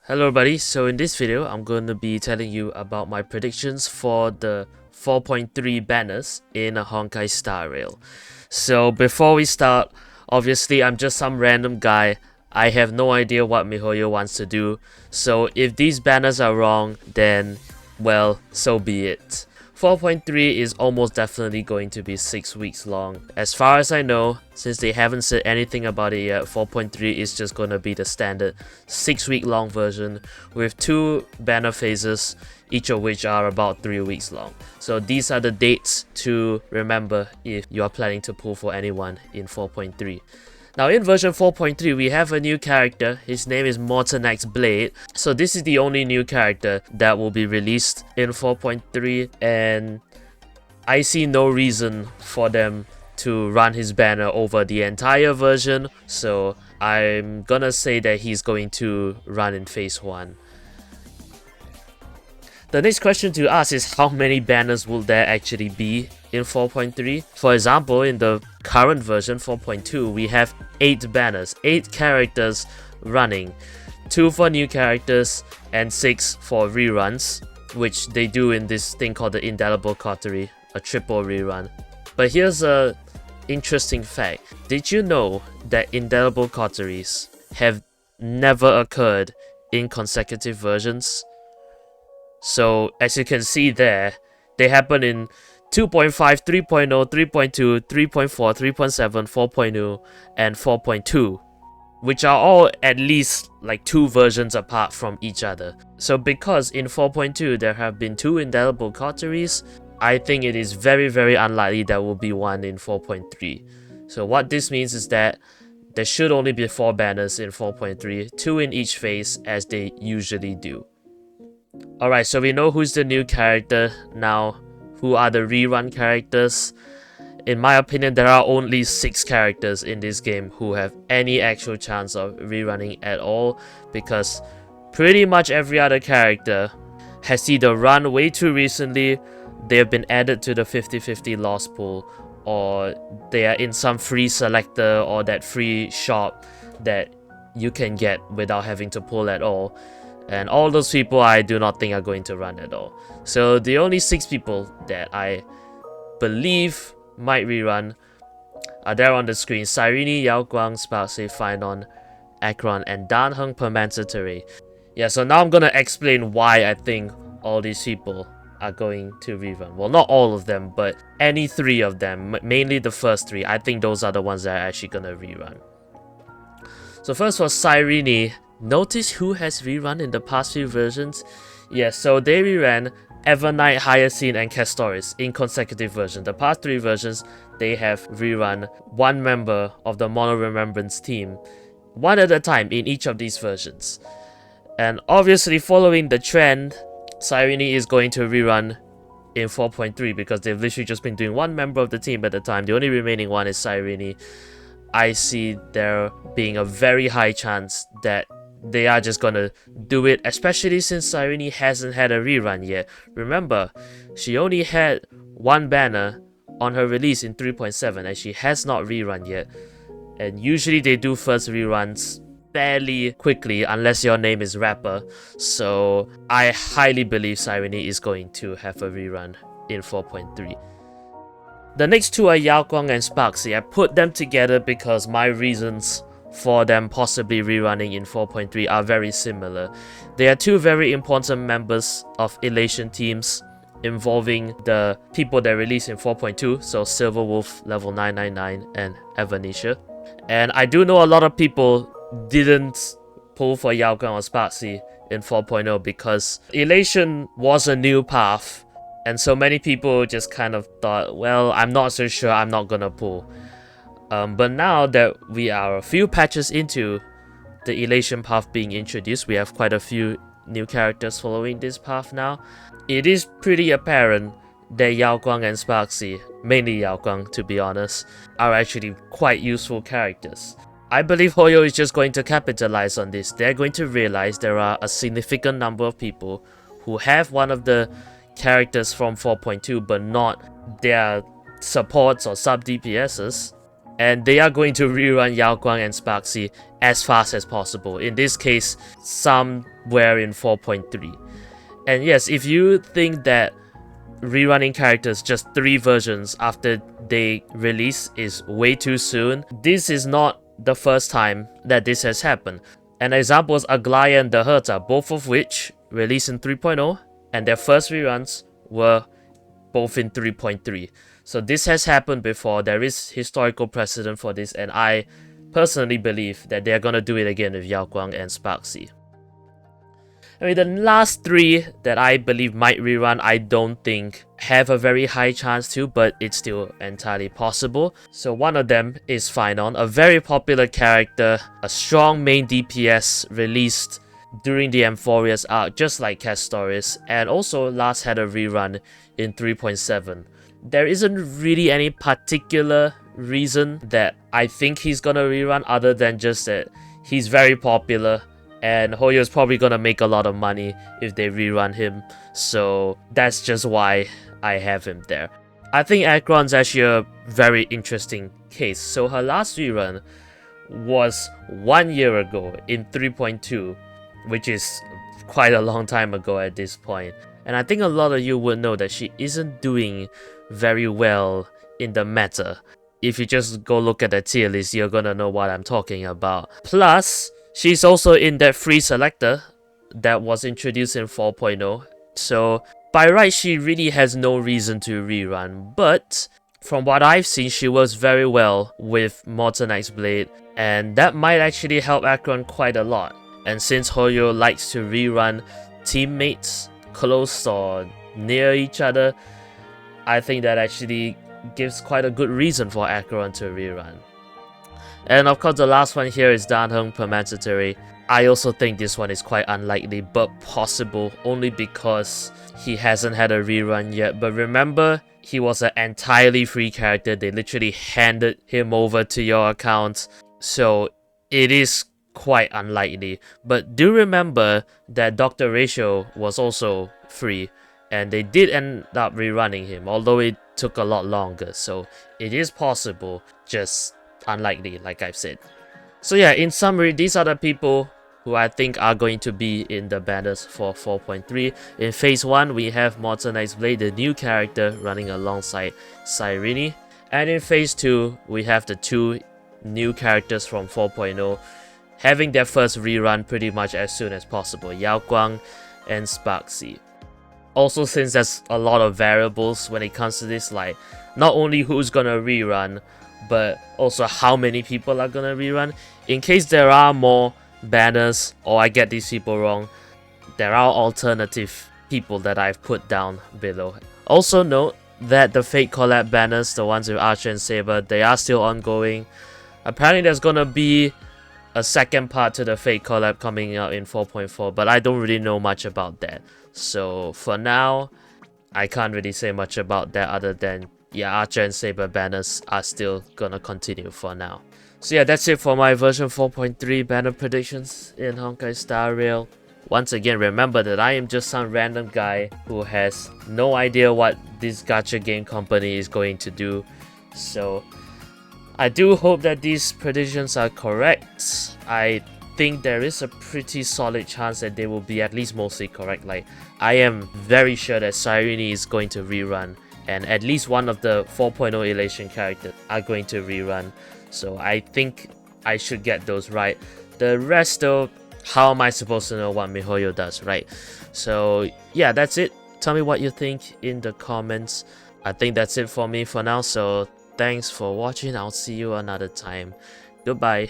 Hello everybody, so in this video I'm going to be telling you about my predictions for the 4.3 banners in a Honkai Star Rail. So before we start, obviously I'm just some random guy. I have no idea what MiHoYo wants to do, so if these banners are wrong, then well, so be it. 4.3 is almost definitely going to be 6 weeks long. As far as I know, since they haven't said anything about it yet, 4.3 is just gonna be the standard 6-week long version with 2 banner phases, each of which are about 3 weeks long. So these are the dates to remember if you are planning to pull for anyone in 4.3. Now in version 4.3 we have a new character. His name is Mortenax Blade. So this is the only new character that will be released in 4.3, and I see no reason for them to run his banner over the entire version, so I'm gonna say that he's going to run in phase 1. The next question to ask is how many banners will there actually be in 4.3? For example, in the current version 4.2, we have 8 banners, 8 characters running, 2 for new characters and 6 for reruns, which they do in this thing called the Indelible Coterie, a triple rerun. But here's a interesting fact. Did you know that Indelible Coteries have never occurred in consecutive versions? So as you can see there, they happen in 2.5, 3.0, 3.2, 3.4, 3.7, 4.0, and 4.2, which are all at least like 2 versions apart from each other. So because in 4.2 there have been 2 Indelible Coteries, I think it is very unlikely there will be one in 4.3. So what this means is that there should only be 4 banners in 4.3, 2 in each phase as they usually do. Alright, so we know who's the new character now. Who are the rerun characters? In my opinion, there are only 6 characters in this game who have any actual chance of rerunning at all, because pretty much every other character has either run way too recently, they have been added to the 50-50 loss pool, or they are in some free selector or that free shop that you can get without having to pull at all. And all those people I do not think are going to run at all. So the only 6 people that I believe might rerun are there on the screen: Cyrene, Yao Guang, Sparxie, Phainon, Acheron, and Heng Permansor Terrae. Yeah, so now I'm gonna explain why I think all these people are going to rerun. Well, not all of them, but any 3 of them, mainly the first 3. I think those are the ones that are actually gonna rerun. So first for Cyrene, notice who has rerun in the past few versions? Yes, so they reran Evernight, Hyacinth, and Castoris in consecutive versions. The past 3 versions, they have rerun 1 member of the Mono Remembrance team, 1 at a time in each of these versions. And obviously following the trend, Cyrene is going to rerun in 4.3 because they've literally just been doing 1 member of the team at a time. The only remaining one is Cyrene. I see there being a very high chance that they are just gonna do it, especially since Cyrene hasn't had a rerun yet. Remember, she only had 1 banner on her release in 3.7 and she has not rerun yet. And usually they do first reruns fairly quickly unless your name is Rapper. So I highly believe Cyrene is going to have a rerun in 4.3. The next 2 are Yao Guang and Sparxie. I put them together because my reasons for them possibly rerunning in 4.3 are very similar. They are 2 very important members of Elation teams involving the people that release in 4.2, so Silver Wolf, level 999, and Evanescia. And I do know a lot of people didn't pull for Yao Guang or Sparxie in 4.0 because Elation was a new path, and so many people just kind of thought, well, I'm not so sure, I'm not gonna pull. But now that we are a few patches into the Elation path being introduced, we have quite a few new characters following this path now. It is pretty apparent that Yao Guang and Sparxie, mainly Yao Guang to be honest, are actually quite useful characters. I believe Hoyo is just going to capitalize on this. They're going to realize there are a significant number of people who have one of the characters from 4.2 but not their supports or sub DPSs, and they are going to rerun Yao Guang and Sparxie as fast as possible. In this case, some were in 4.3. And yes, if you think that rerunning characters just 3 versions after they release is way too soon, this is not the first time that this has happened. And examples are Glaya and the Herta, both of which released in 3.0, and their first reruns were both in 3.3. So this has happened before. There is historical precedent for this, and I personally believe that they're gonna do it again with Yao Guang and Sparxie. I mean, the last 3 that I believe might rerun, I don't think have a very high chance to, but it's still entirely possible. So one of them is Phainon, a very popular character, a strong main DPS released during the Amphorius arc, just like Castoris, and also last had a rerun in 3.7. There isn't really any particular reason that I think he's gonna rerun other than just that he's very popular, and Hoyo's probably gonna make a lot of money if they rerun him, so that's just why I have him there. I think Acheron's actually a very interesting case. So her last rerun was 1 year ago in 3.2, which is quite a long time ago at this point. And I think a lot of you would know that she isn't doing very well in the meta. If you just go look at the tier list, you're gonna know what I'm talking about. Plus, she's also in that free selector that was introduced in 4.0. So by right, she really has no reason to rerun. But from what I've seen, she works very well with Mortenax Blade, and that might actually help Acheron quite a lot. And since Hoyo likes to rerun teammates close or near each other, I think that actually gives quite a good reason for Acheron to rerun. And of course, the last one here is Heng Permansor Terrae. I also think this one is quite unlikely, but possible only because he hasn't had a rerun yet. But remember, he was an entirely free character. They literally handed him over to your account, so it is quite unlikely. But do remember that Dr. Ratio was also free, and they did end up rerunning him, although it took a lot longer. So it is possible, just unlikely, like I've said. So yeah, in summary, these are the people who I think are going to be in the banners for 4.3. In phase 1, we have Mortenax Blade, the new character, running alongside Cyrene. And in phase 2, we have the 2 new characters from 4.0 having their first rerun pretty much as soon as possible, Yao Guang and Sparxie. Also, since there's a lot of variables when it comes to this, like not only who's gonna rerun, but also how many people are gonna rerun. In case there are more banners, or I get these people wrong, there are alternative people that I've put down below. Also note that the fake collab banners, the ones with Archer and Saber, they are still ongoing. Apparently there's gonna be a second part to the fake collab coming out in 4.4, but I don't really know much about that. So for now, I can't really say much about that other than, yeah, Archer and Saber banners are still gonna continue for now. So yeah, that's it for my version 4.3 banner predictions in Honkai Star Rail. Once again, remember that I am just some random guy who has no idea what this gacha game company is going to do. So I do hope that these predictions are correct. I think there is a pretty solid chance that they will be at least mostly correct. Like, I am very sure that Cyrene is going to rerun, and at least one of the 4.0 Elation characters are going to rerun. So I think I should get those right. The rest though, how am I supposed to know what MiHoYo does, right? So yeah, that's it. Tell me what you think in the comments. I think that's it for me for now, so thanks for watching. I'll see you another time. Goodbye.